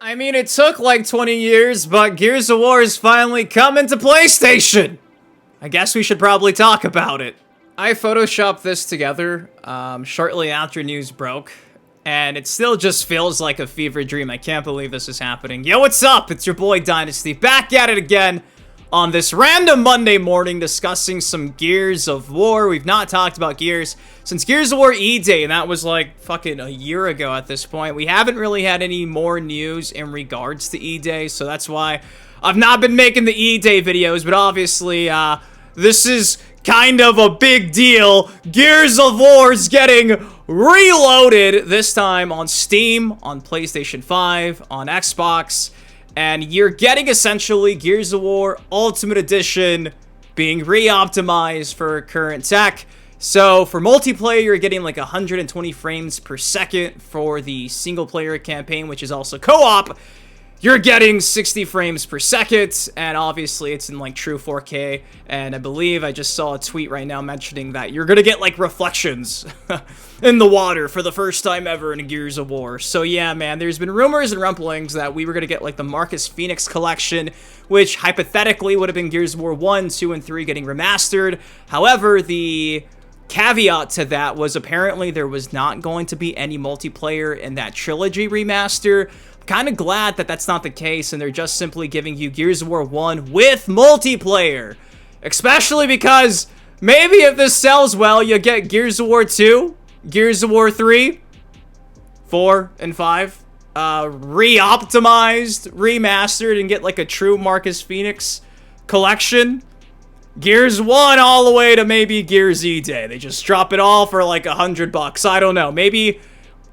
I mean, it took like 20 years, but Gears of War is finally coming to PlayStation! I guess we should probably talk about it. I photoshopped this together shortly after news broke, and it still just feels like a fever dream. I can't believe this is happening. Yo, what's up? It's your boy Dynasty, back at it again on this random Monday morning discussing some Gears of War. We've not talked about Gears since Gears of War E-Day, and that was like fucking a year ago at this point. We haven't really had any more news in regards to E-Day, so that's why I've not been making the E-Day videos, but obviously, this is kind of a big deal. Gears of War is getting reloaded, this time on Steam, on PlayStation 5, on Xbox, and you're getting essentially Gears of War Ultimate Edition being re-optimized for current tech. So for multiplayer, you're getting like 120 frames per second. For the single player campaign, which is also co-op, you're getting 60 frames per second, and obviously it's in like true 4K, and I believe I just saw a tweet right now mentioning that you're gonna get like reflections in the water for the first time ever in Gears of War. So yeah, man, there's been rumors and rumblings that we were gonna get like the Marcus Phoenix collection, which hypothetically would have been Gears of War 1, 2, and 3 getting remastered. However, the caveat to that was apparently there was not going to be any multiplayer in that trilogy remaster. Kind of glad that that's not the case, and they're just simply giving you Gears of War 1 with multiplayer. Especially because maybe if this sells well, you'll get Gears of War 2, Gears of War 3, 4, and 5 re-optimized, remastered, and get like a true Marcus Phoenix collection. Gears 1 all the way to maybe Gears E-Day. They just drop it all for like $100. I don't know. Maybe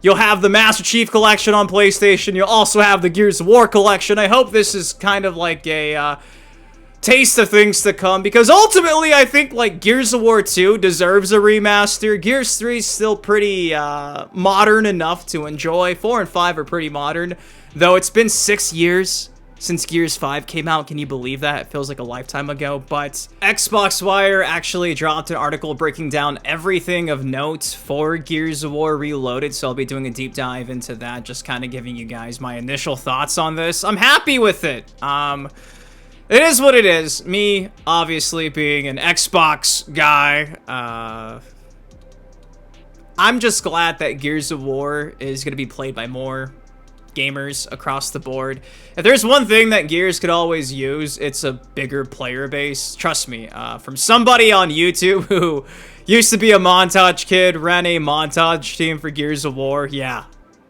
you'll have the Master Chief Collection on PlayStation. You'll also have the Gears of War Collection. I hope this is kind of like a taste of things to come, because ultimately I think like Gears of War 2 deserves a remaster. Gears 3 is still pretty modern enough to enjoy. 4 and 5 are pretty modern, though it's been 6 years since Gears 5 came out. Can you believe that? It feels like a lifetime ago. But Xbox Wire actually dropped an article breaking down everything of note for Gears of War Reloaded, so I'll be doing a deep dive into that, just kind of giving you guys my initial thoughts on this. I'm happy with it. It is what it is. Me, obviously, being an Xbox guy, I'm just glad that Gears of War is going to be played by more gamers across the board. If there's one thing that Gears could always use, it's a bigger player base. Trust me, from somebody on YouTube who used to be a montage kid, ran a montage team for Gears of War. Yeah,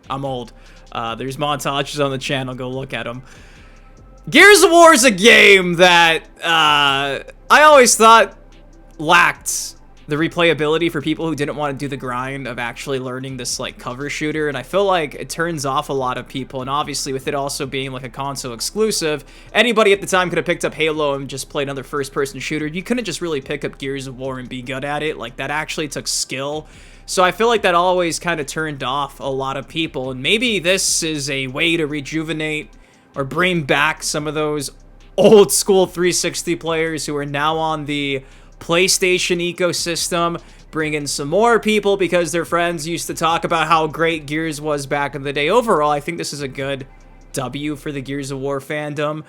I'm old. There's montages on the channel, go look at them. Gears of War is a game that I always thought lacked the replayability for people who didn't want to do the grind of actually learning this like cover shooter, and I feel like it turns off a lot of people. And obviously with it also being like a console exclusive, anybody at the time could have picked up Halo and just played another first-person shooter. You couldn't just really pick up Gears of War and be good at it. Like, that actually took skill. So I feel like that always kind of turned off a lot of people, and maybe this is a way to rejuvenate or bring back some of those old school 360 players who are now on the PlayStation ecosystem, bring in some more people because their friends used to talk about how great Gears was back in the day. Overall, I think this is a good W for the Gears of War fandom.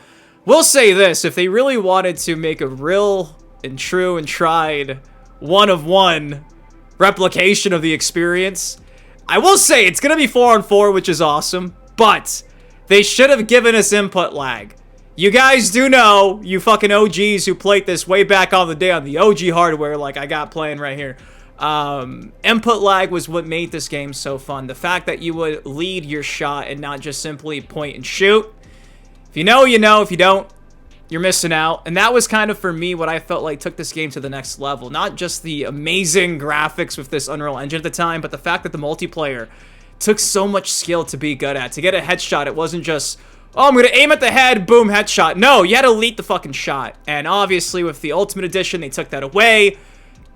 We'll say this, if they really wanted to make a real and true and tried one-of-one replication of the experience, I will say it's going to be 4-on-4, which is awesome, but they should have given us input lag. You guys do know, you fucking OGs who played this way back on the day on the OG hardware, like I got playing right here. Input lag was what made this game so fun. The fact that you would lead your shot and not just simply point and shoot. If you know, you know. If you don't, you're missing out. And that was kind of, for me, what I felt like took this game to the next level. Not just the amazing graphics with this Unreal Engine at the time, but the fact that the multiplayer took so much skill to be good at. To get a headshot, it wasn't just, oh, I'm gonna aim at the head, boom, headshot. No, you had to lead the fucking shot. And obviously with the Ultimate Edition, they took that away.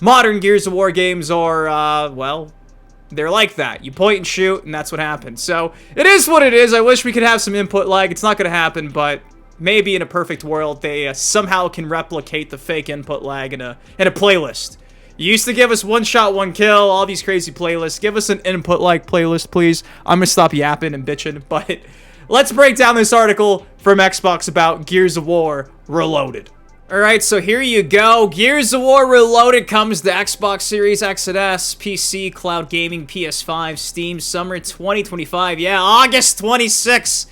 Modern Gears of War games are, well, they're like that. You point and shoot, and that's what happens. So, it is what it is. I wish we could have some input lag. It's not gonna happen, but maybe in a perfect world, they somehow can replicate the fake input lag in a playlist. You used to give us one shot, one kill, all these crazy playlists. Give us an input lag playlist, please. I'm gonna stop yapping and bitching, but let's break down this article from Xbox about Gears of War Reloaded. Alright, so here you go. Gears of War Reloaded comes to Xbox Series X and S, PC, Cloud Gaming, PS5, Steam, Summer 2025. Yeah, August 26th.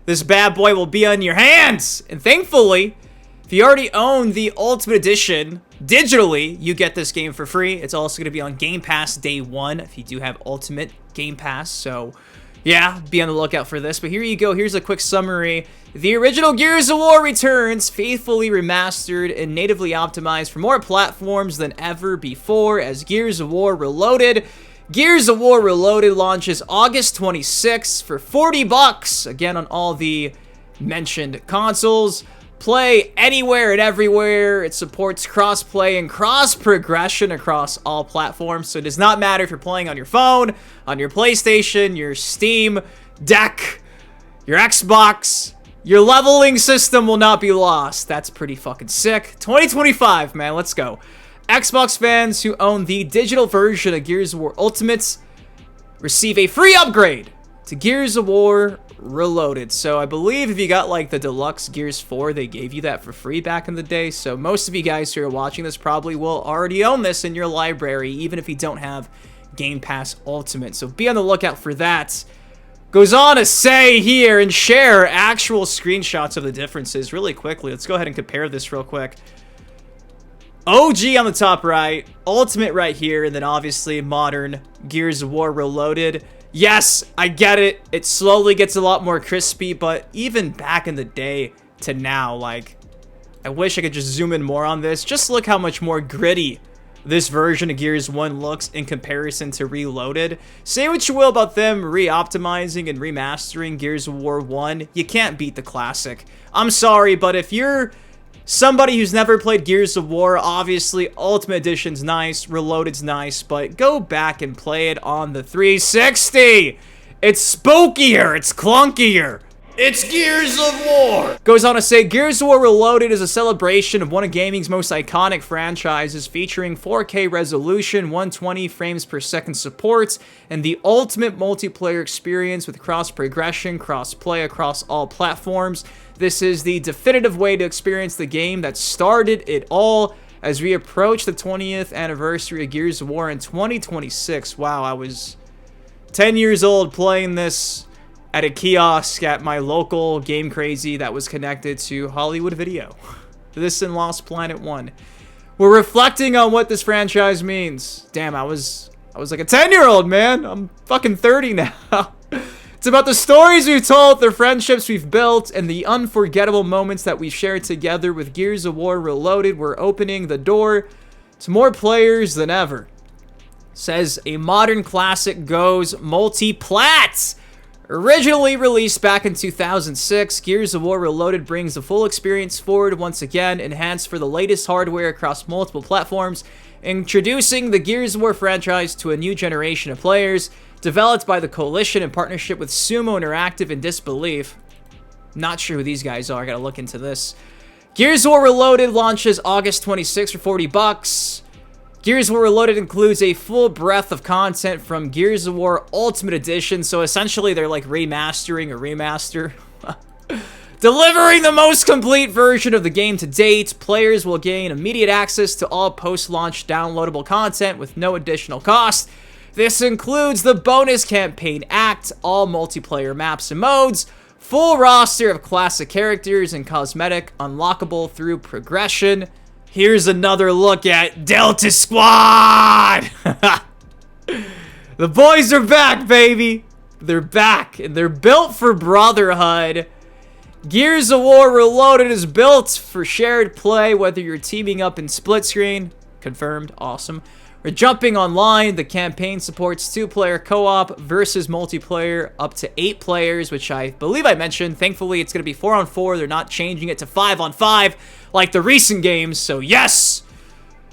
This bad boy will be on your hands. And thankfully, if you already own the Ultimate Edition digitally, you get this game for free. It's also going to be on Game Pass day one if you do have Ultimate Game Pass. So, yeah, be on the lookout for this. But here you go. Here's a quick summary. The original Gears of War returns, faithfully remastered and natively optimized for more platforms than ever before as Gears of War Reloaded. Gears of War Reloaded launches August 26th for $40, again on all the mentioned consoles. Play anywhere and everywhere. It supports cross-play and cross-progression across all platforms, so it does not matter if you're playing on your phone, on your PlayStation, your Steam Deck, your Xbox. Your leveling system will not be lost. That's pretty fucking sick. 2025, man, let's go. Xbox fans who own the digital version of Gears of War Ultimate receive a free upgrade to Gears of War Reloaded. So I believe if you got like the deluxe Gears 4, they gave you that for free back in the day. So most of you guys who are watching this probably will already own this in your library, even if you don't have Game Pass Ultimate. So be on the lookout for that. Goes on to say here and share actual screenshots of the differences really quickly. Let's go ahead and compare this real quick. OG on the top right, Ultimate right here, and then obviously modern Gears of War Reloaded. Yes, I get it. It slowly gets a lot more crispy, but even back in the day to now, like, I wish I could just zoom in more on this. Just look how much more gritty this version of Gears 1 looks in comparison to Reloaded. Say what you will about them re-optimizing and remastering Gears of War 1, you can't beat the classic. I'm sorry, but if you're somebody who's never played Gears of War, obviously Ultimate Edition's nice, Reloaded's nice, but go back and play it on the 360! It's spookier, it's clunkier. It's Gears of War! Goes on to say, Gears of War Reloaded is a celebration of one of gaming's most iconic franchises, featuring 4K resolution, 120 frames per second support, and the ultimate multiplayer experience with cross-progression, cross-play across all platforms. This is the definitive way to experience the game that started it all. As we approach the 20th anniversary of Gears of War in 2026, wow, I was 10 years old playing this at a kiosk at my local Game Crazy that was connected to Hollywood Video. This in Lost Planet 1. We're reflecting on what this franchise means. Damn, I was like a 10-year-old, man. I'm fucking 30 now. It's about the stories we've told, the friendships we've built, and the unforgettable moments that we've shared together with Gears of War Reloaded. We're opening the door to more players than ever. Says a modern classic goes multi-plats. Originally released back in 2006, Gears of War Reloaded brings the full experience forward once again, enhanced for the latest hardware across multiple platforms, introducing the Gears of War franchise to a new generation of players. Developed by the Coalition in partnership with Sumo Interactive and Disbelief. Not sure who these guys are, I gotta look into this. Gears of War Reloaded launches August 26th for $40. Gears of War Reloaded includes a full breadth of content from Gears of War Ultimate Edition, so essentially they're like remastering a remaster. Delivering the most complete version of the game to date, players will gain immediate access to all post-launch downloadable content with no additional cost. This includes the bonus campaign act, all multiplayer maps and modes, full roster of classic characters and cosmetic unlockable through progression. Here's another look at Delta Squad! The boys are back, baby! They're back, and they're built for brotherhood. Gears of War Reloaded is built for shared play, whether you're teaming up in split screen. Confirmed, awesome. Or jumping online. The campaign supports 2-player co-op versus multiplayer up to 8 players, which I believe I mentioned. Thankfully, it's going to be 4-on-4. They're not changing it to 5-on-5 like the recent games, so yes!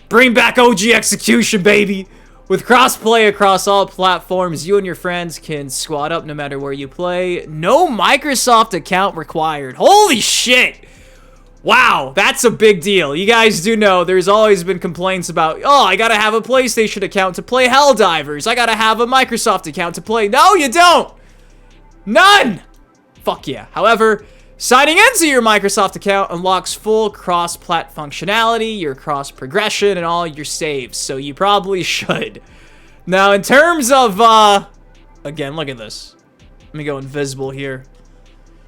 Bring back OG Execution, baby! With cross-play across all platforms, you and your friends can squad up no matter where you play. No Microsoft account required. Holy shit! Wow, that's a big deal. You guys do know there's always been complaints about, oh, I gotta have a PlayStation account to play Helldivers. I gotta have a Microsoft account to play. No, you don't! None! Fuck yeah. However, signing into your Microsoft account unlocks full cross-plat functionality, your cross-progression, and all your saves, so you probably should. Now, in terms of, again, look at this. Let me go invisible here.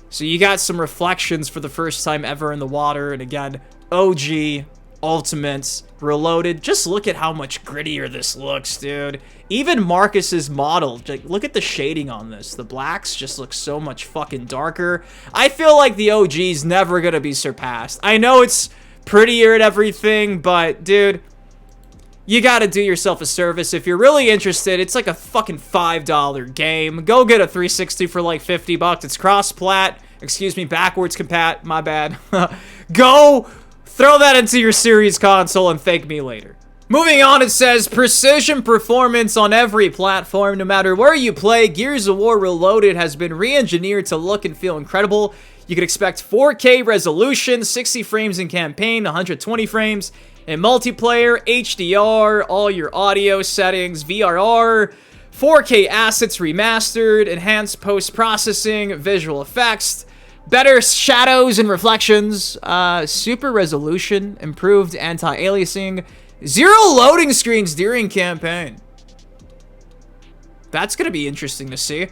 So you got some reflections for the first time ever in the water, and again, OG, Ultimates, Reloaded. Just look at how much grittier this looks, dude. Even Marcus's model, like, look at the shading on this. The blacks just look so much fucking darker. I feel like the OG's never gonna be surpassed. I know it's prettier and everything, but, dude, you gotta do yourself a service. If you're really interested, it's like a fucking $5 game. Go get a 360 for like 50 bucks. It's cross-plat. Excuse me, backwards compat. My bad. Go throw that into your series console and thank me later. Moving on, it says, precision performance on every platform. No matter where you play, Gears of War Reloaded has been re-engineered to look and feel incredible. You can expect 4K resolution, 60 frames in campaign, 120 frames in multiplayer, HDR, all your audio settings, VRR, 4K assets remastered, enhanced post-processing, visual effects, better shadows and reflections, super resolution, improved anti-aliasing, 0 loading screens during campaign. That's gonna be interesting to see.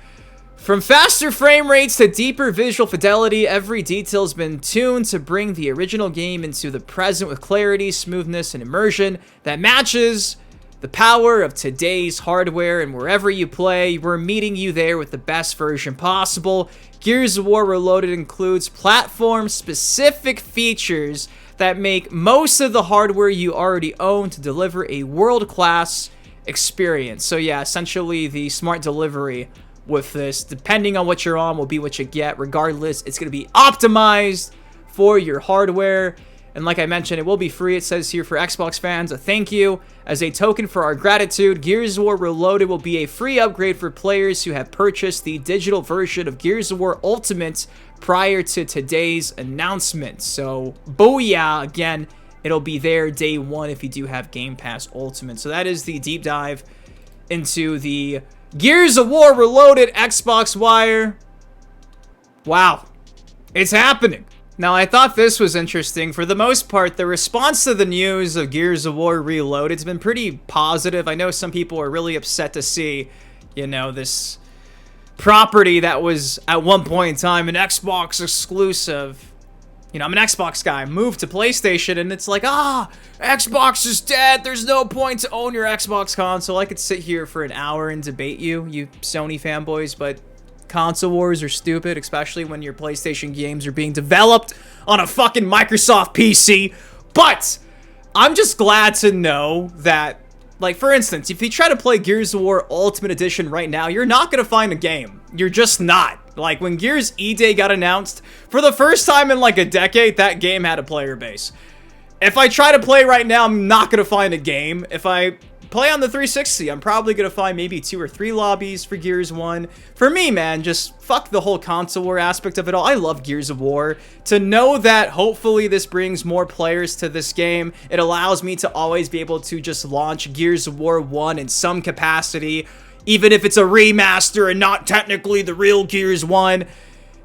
From faster frame rates to deeper visual fidelity, every detail's been tuned to bring the original game into the present with clarity, smoothness, and immersion that matches the power of today's hardware. And wherever you play, we're meeting you there with the best version possible. Gears of War Reloaded includes platform-specific features that make most of the hardware you already own to deliver a world-class experience. So yeah, essentially the smart delivery with this, depending on what you're on, will be what you get. Regardless, it's going to be optimized for your hardware. And like I mentioned, it will be free. It says here for Xbox fans, a thank you. As a token for our gratitude, Gears of War Reloaded will be a free upgrade for players who have purchased the digital version of Gears of War Ultimate prior to today's announcement. So, booyah, again, it'll be there day one if you do have Game Pass Ultimate. So that is the deep dive into the Gears of War Reloaded Xbox Wire. Wow, it's happening. Now, I thought this was interesting. For the most part, the response to the news of Gears of War Reloaded has been pretty positive. I know some people are really upset to see, you know, this property that was at one point in time an Xbox exclusive. You know, I'm an Xbox guy, moved to PlayStation, and it's like, Xbox is dead. There's no point to own your Xbox console. I could sit here for an hour and debate you Sony fanboys, but console wars are stupid, especially when your PlayStation games are being developed on a fucking Microsoft PC. But I'm just glad to know that, like, for instance, if you try to play Gears of War Ultimate Edition right now, you're not going to find a game. You're just not. Like, when Gears E-Day got announced, for the first time in like a decade, that game had a player base. If I try to play right now, I'm not going to find a game. If I play on the 360, I'm probably going to find maybe 2 or 3 lobbies for Gears 1. For me, man, just fuck the whole console war aspect of it all. I love Gears of War. To know that hopefully this brings more players to this game, it allows me to always be able to just launch Gears of War 1 in some capacity, even if it's a remaster and not technically the real Gears 1.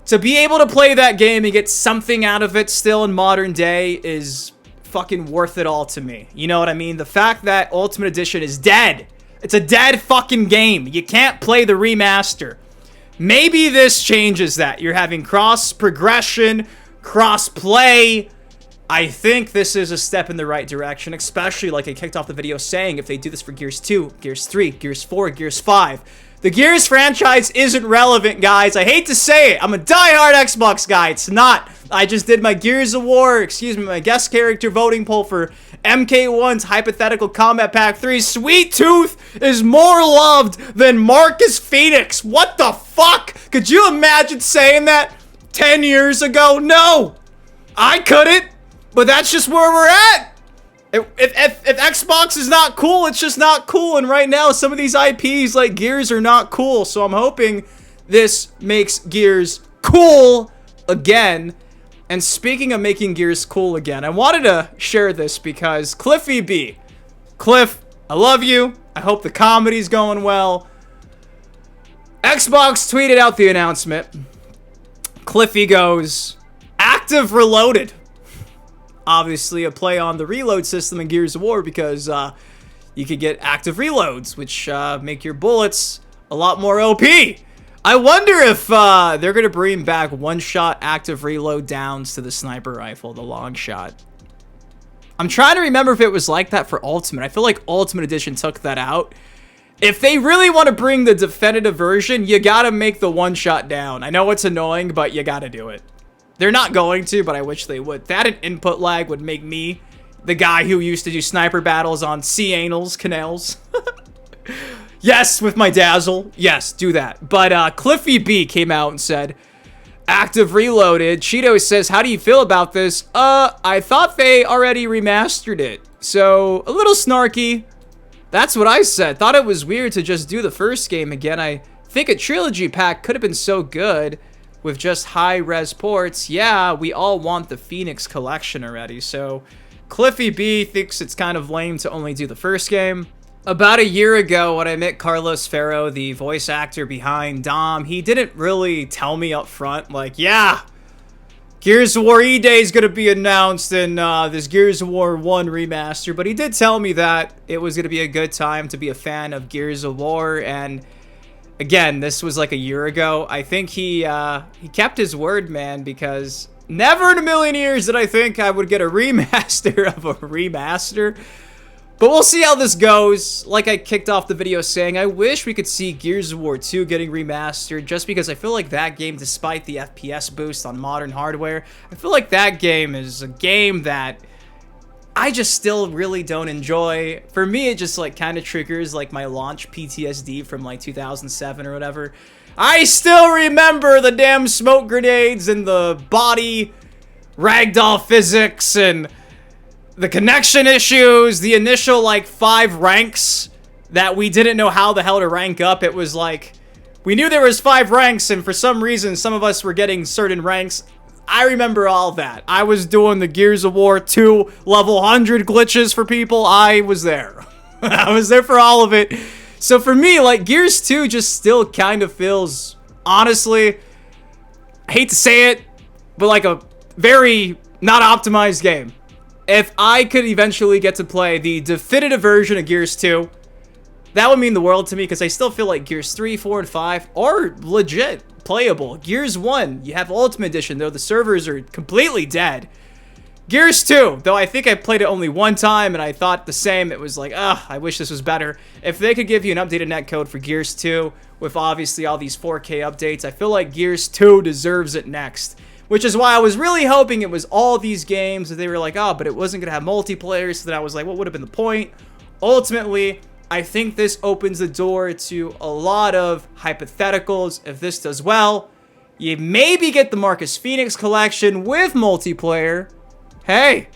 To be able to play that game and get something out of it still in modern day is fucking worth it all to me. You know what I mean? The fact that Ultimate Edition is dead. It's a dead fucking game. You can't play the remaster. Maybe this changes that. You're having cross-progression, cross-play. I think this is a step in the right direction, especially like I kicked off the video saying if they do this for Gears 2, Gears 3, Gears 4, Gears 5. The Gears franchise isn't relevant, guys. I hate to say it. I'm a diehard Xbox guy. It's not. I just did my Gears of War, my guest character voting poll for MK1's Hypothetical Combat Pack 3. Sweet Tooth is more loved than Marcus Phoenix. What the fuck? Could you imagine saying that 10 years ago? No, I couldn't. But that's just where we're at. If Xbox is not cool, it's just not cool. And right now, some of these IPs like Gears are not cool. So I'm hoping this makes Gears cool again. And speaking of making Gears cool again, I wanted to share this because Cliffy B. Cliff, I love you. I hope the comedy's going well. Xbox tweeted out the announcement. Cliffy goes, active reloaded. Obviously a play on the reload system in Gears of War because you could get active reloads, which make your bullets a lot more OP. I wonder if they're going to bring back one-shot active reload downs to the sniper rifle, the long shot. I'm trying to remember if it was like that for Ultimate. I feel like Ultimate Edition took that out. If they really want to bring the definitive version, you got to make the one-shot down. I know it's annoying, but you got to do it. They're not going to, but I wish they would. That and input lag would make me the guy who used to do sniper battles on C-anals, canals. Yes, with my dazzle. Yes, do that. But Cliffy B came out and said, active reloaded. Cheeto says, how do you feel about this? I thought they already remastered it. So, a little snarky. That's what I said. Thought it was weird to just do the first game again. I think a trilogy pack could have been so good with just high-res ports. Yeah, we all want the Phoenix collection already. So, Cliffy B thinks it's kind of lame to only do the first game. About a year ago, when I met Carlos Ferro, the voice actor behind Dom, he didn't really tell me up front, like, yeah, Gears of War E-Day is going to be announced in this Gears of War 1 remaster, but he did tell me that it was going to be a good time to be a fan of Gears of War, and again, this was like a year ago. I think he kept his word, man, because never in a million years did I think I would get a remaster of a remaster. But we'll see how this goes. Like I kicked off the video saying, I wish we could see Gears of War 2 getting remastered, just because I feel like that game, despite the FPS boost on modern hardware, I feel like that game is a game that I just still really don't enjoy. For me, it just like kind of triggers like my launch PTSD from like 2007 or whatever. I still remember the damn smoke grenades and the body ragdoll physics and the connection issues, the initial, like, 5 ranks that we didn't know how the hell to rank up. It was like, we knew there was 5 ranks, and for some reason, some of us were getting certain ranks. I remember all that. I was doing the Gears of War 2 level 100 glitches for people. I was there. I was there for all of it. So for me, like, Gears 2 just still kind of feels, honestly, I hate to say it, but like a very not optimized game. If I could eventually get to play the definitive version of Gears 2, that would mean the world to me, because I still feel like Gears 3, 4, and 5 are legit playable. Gears 1, you have Ultimate Edition, though the servers are completely dead. Gears 2, though I think I played it only one time, and I thought the same. It was like, ugh, I wish this was better. If they could give you an updated netcode for Gears 2, with obviously all these 4K updates, I feel like Gears 2 deserves it next. Which is why I was really hoping it was all these games that they were like, oh, but it wasn't going to have multiplayer, so then I was like, what would have been the point? Ultimately, I think this opens the door to a lot of hypotheticals. If this does well, you maybe get the Marcus Phoenix collection with multiplayer. Hey,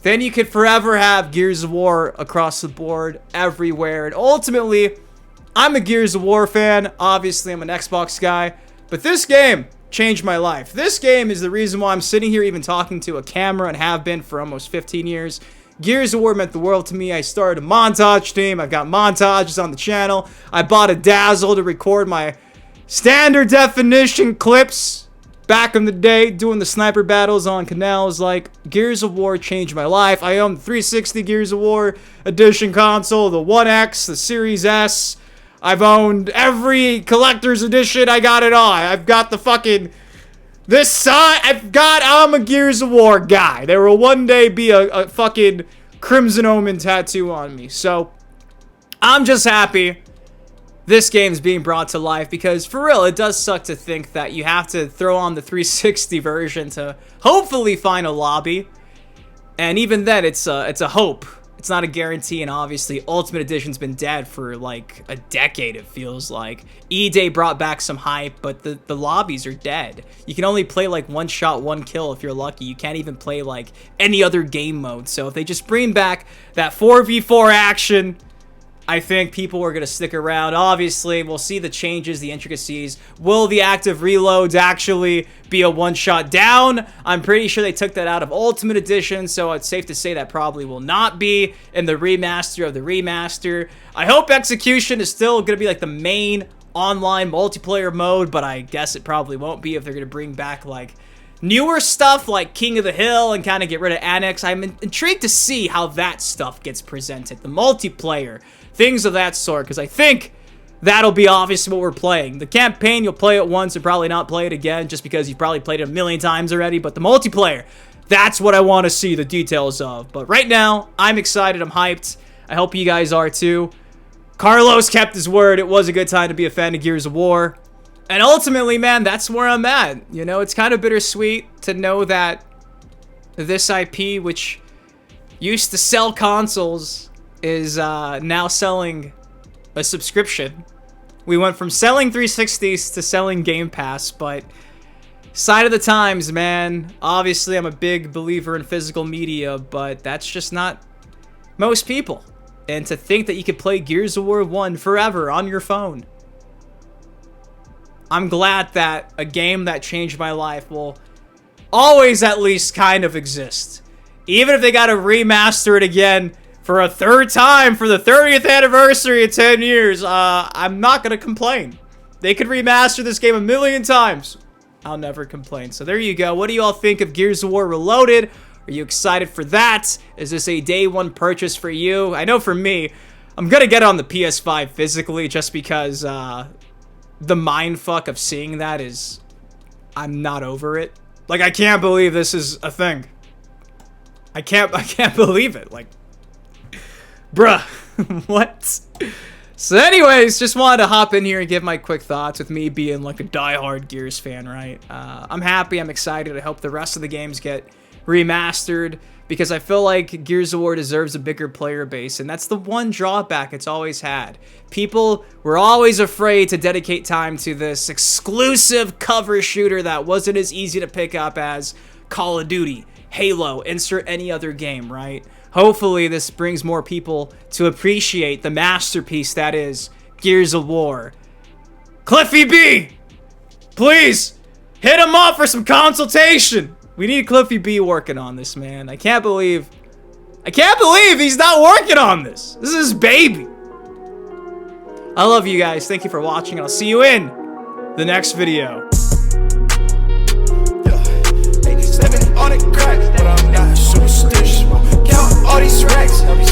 then you could forever have Gears of War across the board, everywhere. And ultimately, I'm a Gears of War fan. Obviously, I'm an Xbox guy. But this game changed my life. This game is the reason why I'm sitting here even talking to a camera and have been for almost 15 years. Gears of War meant the world to me. I started a montage team. I've got montages on the channel. I bought a Dazzle to record my standard definition clips back in the day, doing the sniper battles on canals. Like, Gears of War changed my life. I own the 360 Gears of War edition console, the 1X, the Series S. I've owned every collector's edition. I got it all. I've got the fucking this side. I'm a Gears of War guy. There will one day be a fucking Crimson Omen tattoo on me. So I'm just happy this game's being brought to life, because for real, it does suck to think that you have to throw on the 360 version to hopefully find a lobby. And even then, it's a hope. It's not a guarantee, and obviously Ultimate Edition's been dead for like a decade, it feels like. E-Day brought back some hype, but the lobbies are dead. You can only play like one shot, one kill if you're lucky. You can't even play like any other game mode. So if they just bring back that 4v4 action, I think people are going to stick around. Obviously, we'll see the changes, the intricacies. Will the active reloads actually be a one-shot down? I'm pretty sure they took that out of Ultimate Edition, so it's safe to say that probably will not be in the remaster of the remaster. I hope execution is still going to be like the main online multiplayer mode, but I guess it probably won't be if they're going to bring back, like, newer stuff like King of the Hill and kind of get rid of Annex. I'm intrigued to see how that stuff gets presented. The multiplayer, things of that sort, because I think that'll be obviously what we're playing. The campaign, you'll play it once and probably not play it again just because you've probably played it a million times already. But the multiplayer, that's what I want to see the details of. But right now, I'm excited. I'm hyped. I hope you guys are too. Carlos kept his word. It was a good time to be a fan of Gears of War. And ultimately, man, that's where I'm at. You know, it's kind of bittersweet to know that this IP, which used to sell consoles, is now selling a subscription. We went from selling 360s to selling Game Pass, but side of the times, man. Obviously, I'm a big believer in physical media, but that's just not most people. And to think that you could play Gears of War 1 forever on your phone. I'm glad that a game that changed my life will always at least kind of exist. Even if they gotta remaster it again for a third time for the 30th anniversary of 10 years, I'm not gonna complain. They could remaster this game a million times. I'll never complain. So there you go. What do you all think of Gears of War Reloaded? Are you excited for that? Is this a day one purchase for you? I know for me, I'm gonna get it on the PS5 physically just because the mindfuck of seeing that is, I'm not over it. Like, I can't believe this is a thing. I can't believe it. Like, bruh, what? So anyways, just wanted to hop in here and give my quick thoughts with me being like a diehard Gears fan, right? I'm happy, I'm excited. I hope the rest of the games get remastered because I feel like Gears of War deserves a bigger player base, and that's the one drawback it's always had. People were always afraid to dedicate time to this exclusive cover shooter that wasn't as easy to pick up as Call of Duty, Halo, insert any other game, right? Hopefully this brings more people to appreciate the masterpiece that is Gears of War. Cliffy B! Please, hit him up for some consultation! We need Cliffy B working on this, man. I can't believe he's not working on this. This is his baby. I love you guys. Thank you for watching, and I'll see you in the next video. On it crack, but I'm not superstitious. Count all these racks, I'll be